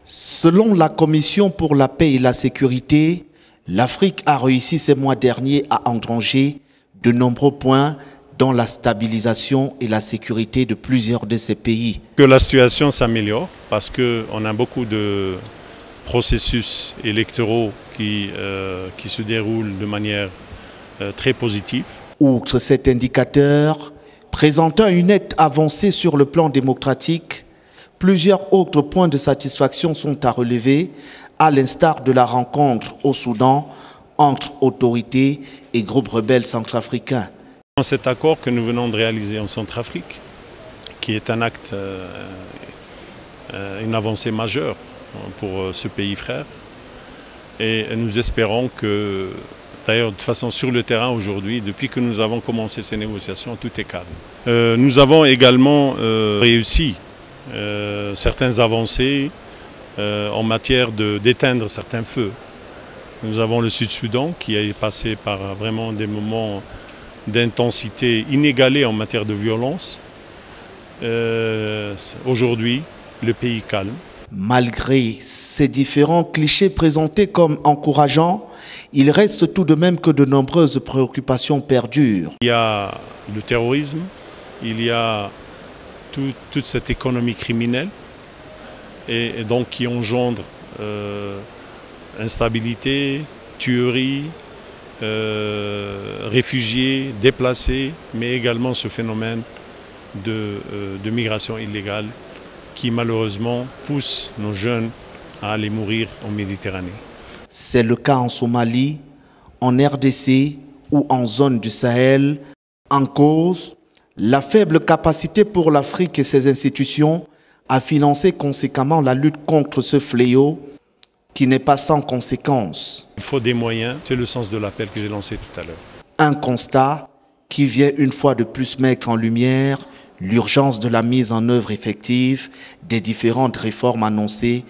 Selon la Commission pour la paix et la sécurité, l'Afrique a réussi ces mois derniers à engranger de nombreux points dans la stabilisation et la sécurité de plusieurs de ces pays. Que la situation s'améliore parce qu'on a beaucoup de processus électoraux qui se déroulent de manière très positive. Outre cet indicateur, présentant une nette avancée sur le plan démocratique, plusieurs autres points de satisfaction sont à relever, à l'instar de la rencontre au Soudan entre autorités et groupes rebelles centrafricains. Cet accord que nous venons de réaliser en Centrafrique, qui est un acte, une avancée majeure pour ce pays frère, et nous espérons que, d'ailleurs de toute façon sur le terrain aujourd'hui, depuis que nous avons commencé ces négociations, tout est calme. Nous avons également réussi certaines avancées en matière d'éteindre certains feux. Nous avons le Sud-Soudan qui est passé par vraiment des moments d'intensité inégalée en matière de violence. Aujourd'hui, le pays calme. Malgré ces différents clichés présentés comme encourageants, il reste tout de même que de nombreuses préoccupations perdurent. Il y a le terrorisme, il y a toute cette économie criminelle et donc qui engendre instabilité, tuerie, réfugiés, déplacés, mais également ce phénomène de migration illégale qui malheureusement pousse nos jeunes à aller mourir en Méditerranée. C'est le cas en Somalie, en RDC ou en zone du Sahel. En cause, la faible capacité pour l'Afrique et ses institutions à financer conséquemment la lutte contre ce fléau qui n'est pas sans conséquences. Il faut des moyens, c'est le sens de l'appel que j'ai lancé tout à l'heure. Un constat qui vient une fois de plus mettre en lumière l'urgence de la mise en œuvre effective des différentes réformes annoncées